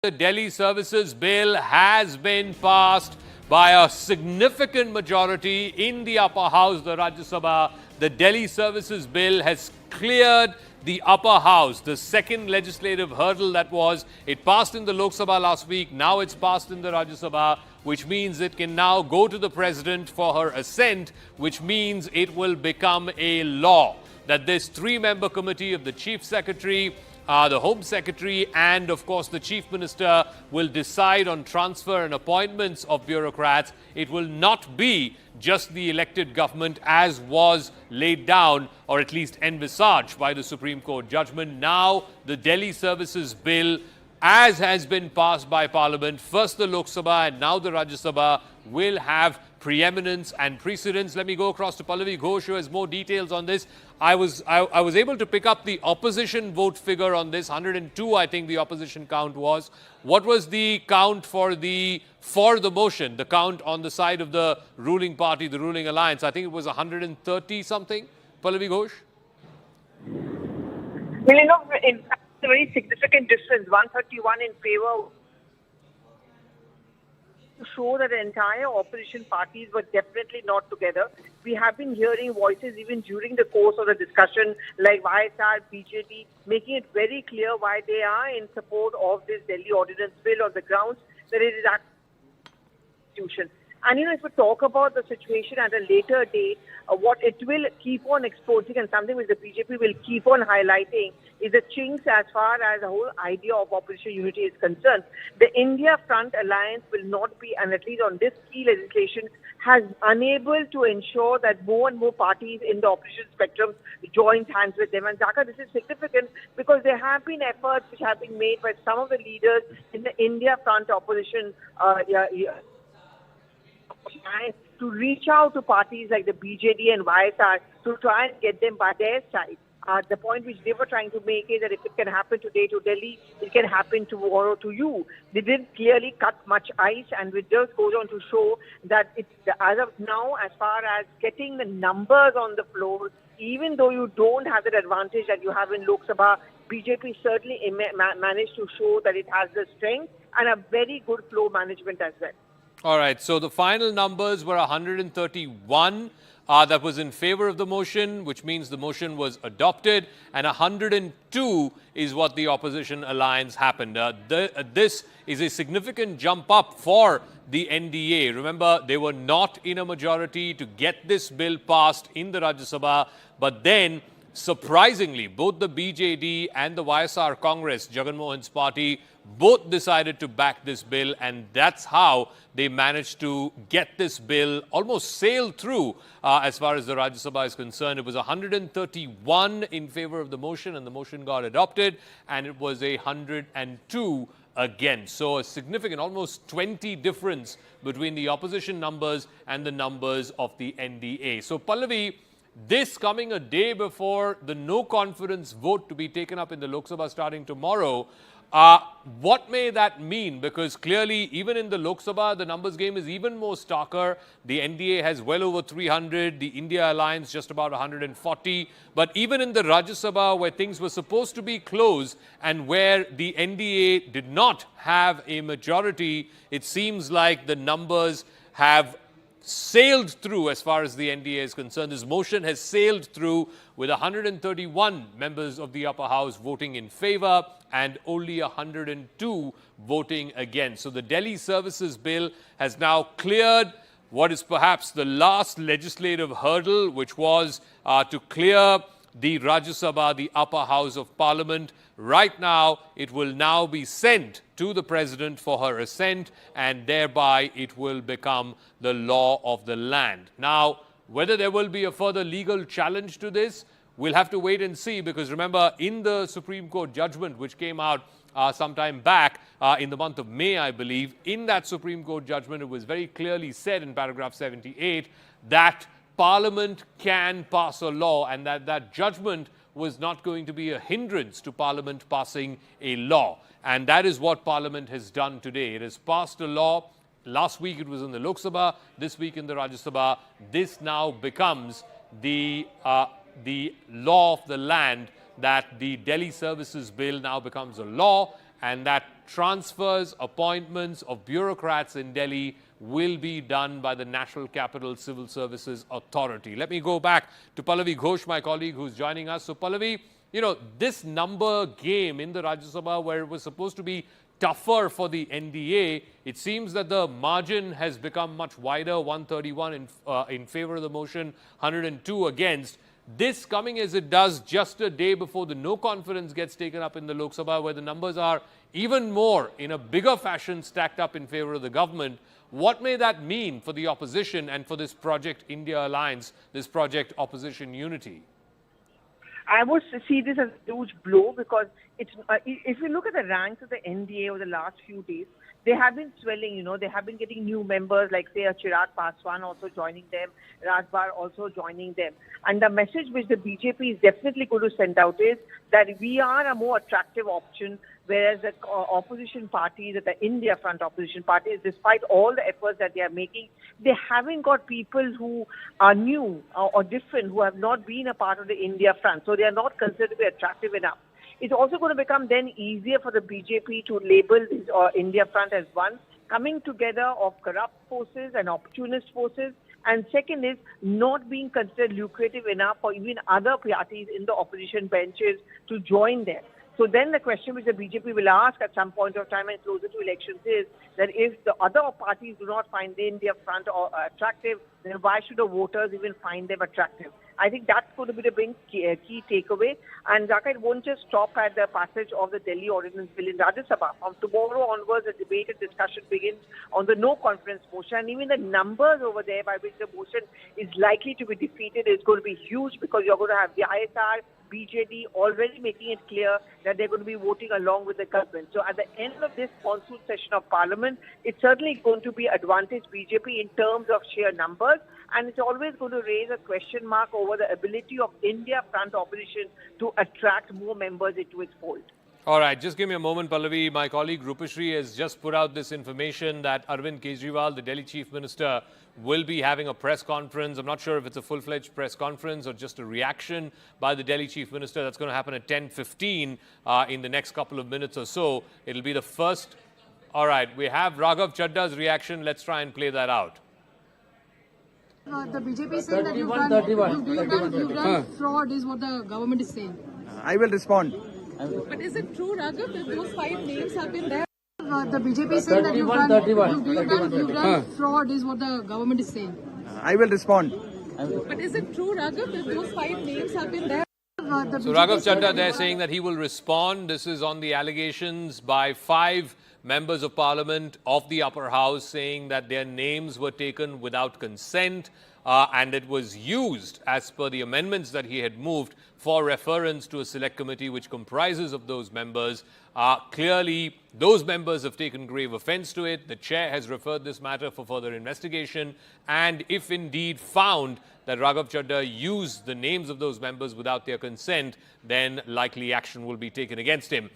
The Delhi Services Bill has been passed by a significant majority in the upper house, the Rajya Sabha. The Delhi Services Bill has cleared the upper house, the second legislative hurdle that was. It passed in the Lok Sabha last week. Now it's passed in the Rajya Sabha, which means it can now go to the President for her assent, which means it will become a law. That this three-member committee of the Chief Secretary, the Home Secretary and, of course, the Chief Minister will decide on transfer and appointments of bureaucrats. It will not be just the elected government as was laid down or at least envisaged by the Supreme Court judgment. Now, the Delhi Services Bill, as has been passed by Parliament, first the Lok Sabha and now the Rajya Sabha, will have preeminence and precedence. Let me go across to Pallavi Ghosh, who has more details on this. I was able to pick up the opposition vote figure on this. 102, I think the opposition count was. What was the count for the motion, the count on the side of the ruling party, the ruling alliance? I think it was 130 something. Pallavi Ghosh? Well, in fact, it's a very significant difference. 131 in favor. To show that the entire opposition parties were definitely not together. We have been hearing voices even during the course of the discussion, like YSR, BJP, making it very clear why they are in support of this Delhi Ordinance Bill on the grounds that it is a constitution. And if we talk about the situation at a later date, what it will keep on exposing and something which the BJP will keep on highlighting is the chinks as far as the whole idea of opposition unity is concerned. The India Front Alliance will not be, and at least on this key legislation, has unable to ensure that more and more parties in the opposition spectrum join hands with them. And Dhaka, this is significant because there have been efforts which have been made by some of the leaders in the India Front opposition to reach out to parties like the BJD and YSR to try and get them by their side. The point which they were trying to make is that if it can happen today to Delhi, it can happen tomorrow to you. They didn't clearly cut much ice, and it just goes on to show that it's, as of now, as far as getting the numbers on the floor, even though you don't have that advantage that you have in Lok Sabha, BJP certainly managed to show that it has the strength and a very good flow management as well. All right, so the final numbers were 131 that was in favor of the motion, which means the motion was adopted, and 102 is what the opposition alliance happened. This is a significant jump up for the NDA. Remember, they were not in a majority to get this bill passed in the Rajya Sabha, but then surprisingly, both the BJD and the YSR Congress, Jagan Mohan's party, both decided to back this bill, and that's how they managed to get this bill almost sail through as far as the Rajya Sabha is concerned. It was 131 in favor of the motion, and the motion got adopted, and it was 102 against. So a significant, almost 20 difference between the opposition numbers and the numbers of the NDA. So Pallavi, this coming a day before the no confidence vote to be taken up in the Lok Sabha starting tomorrow, what may that mean? Because clearly, even in the Lok Sabha, the numbers game is even more starker. The NDA has well over 300, the India Alliance just about 140. But even in the Rajya Sabha, where things were supposed to be close and where the NDA did not have a majority, it seems like the numbers have sailed through as far as the NDA is concerned. This motion has sailed through with 131 members of the upper house voting in favor and only 102 voting against. So the Delhi Services Bill has now cleared what is perhaps the last legislative hurdle, which was to clear the Rajya Sabha, the upper house of Parliament. Right now, it will now be sent to the President for her assent, and thereby it will become the law of the land. Now, whether there will be a further legal challenge to this, we'll have to wait and see, because remember, in the Supreme Court judgment, which came out sometime back in the month of May, I believe, in that Supreme Court judgment, it was very clearly said in paragraph 78 that Parliament can pass a law, and that judgment was not going to be a hindrance to Parliament passing a law. And that is what Parliament has done today. It has passed a law. Last week it was in the Lok Sabha, this week in the Rajya Sabha. This now becomes the law of the land, that the Delhi Services Bill now becomes a law, and that transfers, appointments of bureaucrats in Delhi will be done by the National Capital Civil Services Authority. Let me go back to Pallavi Ghosh, my colleague who's joining us. So Pallavi, you know, this number game in the Rajya Sabha where it was supposed to be tougher for the NDA, it seems that the margin has become much wider, 131 in favor of the motion, 102 against. This coming as it does just a day before the no confidence gets taken up in the Lok Sabha, where the numbers are even more in a bigger fashion stacked up in favor of the government. What may that mean for the opposition and for this Project India Alliance, this Project Opposition Unity? I would see this as a huge blow because it's, if you look at the ranks of the NDA over the last few days, they have been swelling, you know, they have been getting new members like, say, Chirag Paswan also joining them, Rajbar also joining them. And the message which the BJP is definitely going to send out is that we are a more attractive option, whereas the opposition parties, the India front opposition parties, despite all the efforts that they are making, they haven't got people who are new or different, who have not been a part of the India front. So they are not considered to be attractive enough. It's also going to become then easier for the BJP to label this India front as one, coming together of corrupt forces and opportunist forces. And second is not being considered lucrative enough for even other parties in the opposition benches to join them. So then the question which the BJP will ask at some point of time and closer to elections is that if the other parties do not find the India front attractive, then why should the voters even find them attractive? I think that's going to be the big key takeaway. And Zaka, it won't just stop at the passage of the Delhi Ordinance Bill in Rajya Sabha. From tomorrow onwards, the debate and discussion begins on the no confidence motion. And even the numbers over there by which the motion is likely to be defeated is going to be huge, because you're going to have the ISR, BJD already making it clear that they're going to be voting along with the government. So at the end of this monsoon session of Parliament, it's certainly going to be advantage BJP in terms of sheer numbers. And it's always going to raise a question mark over the ability of India front opposition to attract more members into its fold. All right, just give me a moment, Pallavi. My colleague Rupashri has just put out this information that Arvind Kejriwal, the Delhi Chief Minister, will be having a press conference. I'm not sure if it's a full-fledged press conference or just a reaction by the Delhi Chief Minister. That's going to happen at 10:15 in the next couple of minutes or so. It'll be the first. All right, we have Raghav Chadda's reaction. Let's try and play that out. The BJP is saying that you've done fraud is what the government is saying. I will respond. But is it true, Raghav, that those 5 names have been there? The BJP is saying that you've done fraud is what the government is saying. I will respond. But is it true, Raghav, that those 5 names have been there? So Raghav Chadda, they're saying that he will respond. This is on the allegations by 5 members of parliament of the upper house saying that their names were taken without consent and it was used as per the amendments that he had moved for reference to a select committee which comprises of those members. Clearly, those members have taken grave offense to it. The chair has referred this matter for further investigation. And if indeed found that Raghav Chadda used the names of those members without their consent, then likely action will be taken against him.